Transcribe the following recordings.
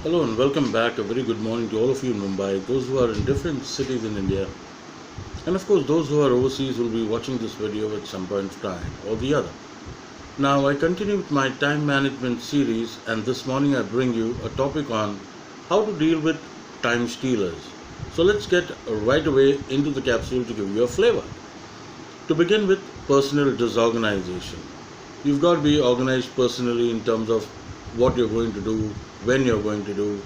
Hello and welcome back. A very good morning to all of you in Mumbai, those who are in different cities in India, and of course those who are overseas will be watching this video at some point of time or the other. Now, I continue with my time management series, and this morning I bring you a topic on how to deal with time stealers. So, let's get right away into the capsule to give you a flavor. To begin with, personal disorganization. You've got to be organized personally in terms of what you're going to do, when you're going to do,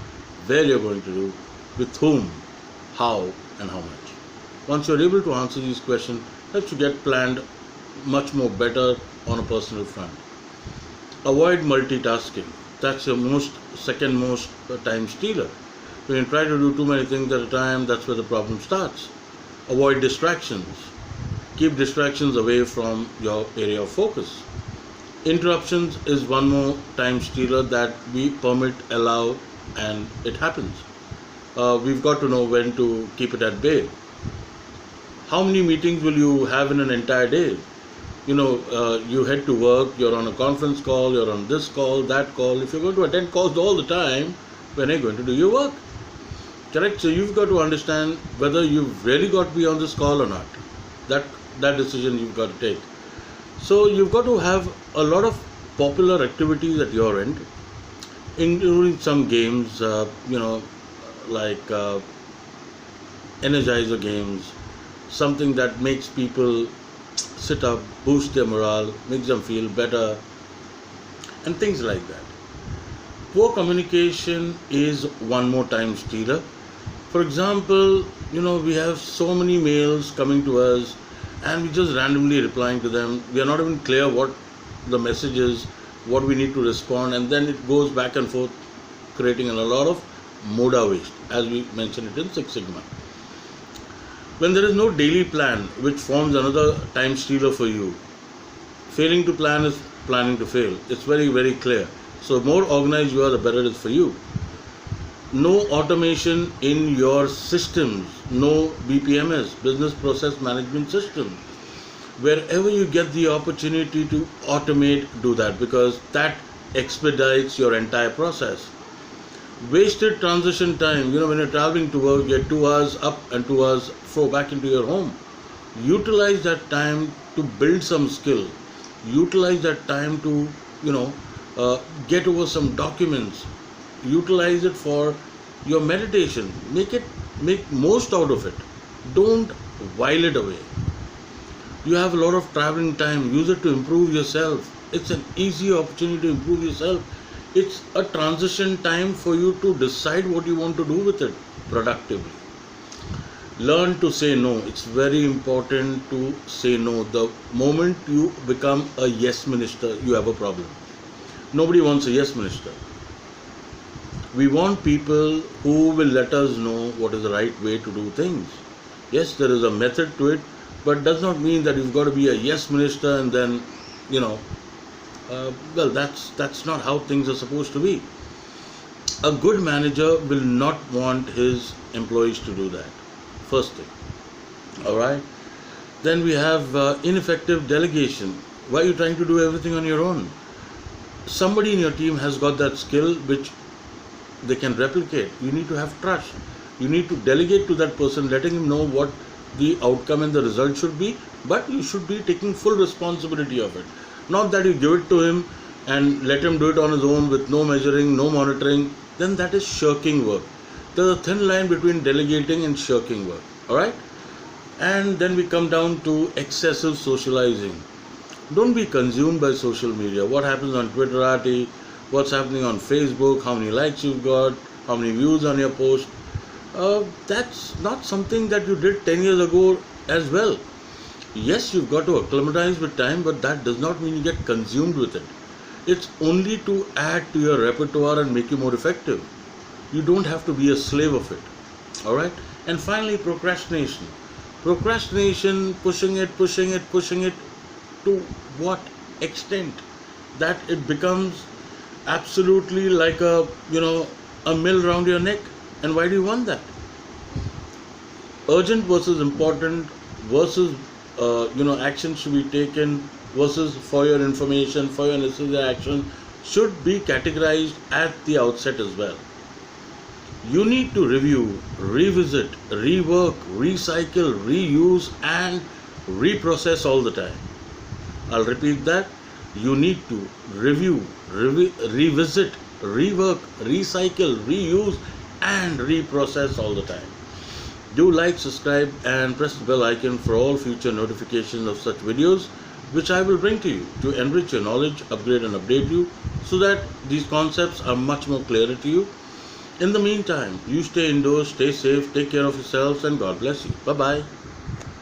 where you're going to do, with whom, how, and how much. Once you're able to answer these questions, helps you get planned much more better on a personal front. Avoid multitasking. That's your second most time stealer. When you try to do too many things at a time, that's where the problem starts. Avoid distractions. Keep distractions away from your area of focus. Interruptions is one more time stealer that we permit, allow, and it happens. We've got to know when to keep it at bay. How many meetings will you have in an entire day? You head to work, you're on a conference call, you're on this call, that call. If you're going to attend calls all the time, when are you going to do your work? Correct? So you've got to understand whether you've really got to be on this call or not. That decision you've got to take. So you've got to have a lot of popular activities at your end, including some games, like energizer games, something that makes people sit up, boost their morale, makes them feel better, and things like that. Poor communication is one more time stealer. For example, we have so many mails coming to us and we just randomly replying to them. We are not even clear what the message is, what we need to respond, and then it goes back and forth, creating a lot of moda waste, as we mentioned it in Six Sigma. When there is no daily plan, which forms another time stealer for you, failing to plan is planning to fail. It's very, very clear. So, the more organized you are, the better it is for you. No automation in your systems, no BPMS, business process management system. Wherever you get the opportunity to automate, do that, because that expedites your entire process. Wasted transition time, when you're traveling to work, you're 2 hours up and 2 hours back into your home. Utilize that time to build some skill. Utilize that time to, get over some documents. Utilize it for your meditation. Make most out of it. Don't while it away. You have a lot of traveling time. Use it to improve yourself. It's an easy opportunity to improve yourself. It's a transition time for you to decide what you want to do with it productively. Learn to say no. It's very important to say no. The moment you become a yes minister, you have a problem. Nobody wants a yes minister. We want people who will let us know what is the right way to do things. Yes, there is a method to it, but does not mean that you've got to be a yes minister and then, that's not how things are supposed to be. A good manager will not want his employees to do that. First thing. Alright? Then we have ineffective delegation. Why are you trying to do everything on your own? Somebody in your team has got that skill which they can replicate. You need to have trust. You need to delegate to that person, letting him know what the outcome and the result should be, but you should be taking full responsibility of it. Not that you give it to him and let him do it on his own with no measuring, no monitoring. Then that is shirking work. There's a thin line between delegating and shirking work. Alright? And then we come down to excessive socializing. Don't be consumed by social media. What happens on Twitterati, what's happening on Facebook, how many likes you've got, how many views on your post. That's not something that you did 10 years ago as well. Yes, you've got to acclimatize with time, but that does not mean you get consumed with it. It's only to add to your repertoire and make you more effective. You don't have to be a slave of it. Alright? And finally, procrastination. Procrastination, pushing it to what extent that it becomes absolutely like a mill round your neck. And why do you want that? Urgent versus important versus actions should be taken versus for your information, for your necessary action should be categorized at the outset as well. You need to review, revisit, rework, recycle, reuse, and reprocess all the time. I'll repeat that. You need to review, revisit, rework, recycle, reuse, and reprocess all the time. Do like, subscribe, and press the bell icon for all future notifications of such videos which I will bring to you to enrich your knowledge, upgrade and update you so that these concepts are much more clearer to you. In the meantime, you stay indoors, stay safe, take care of yourselves, and God bless you. Bye-bye.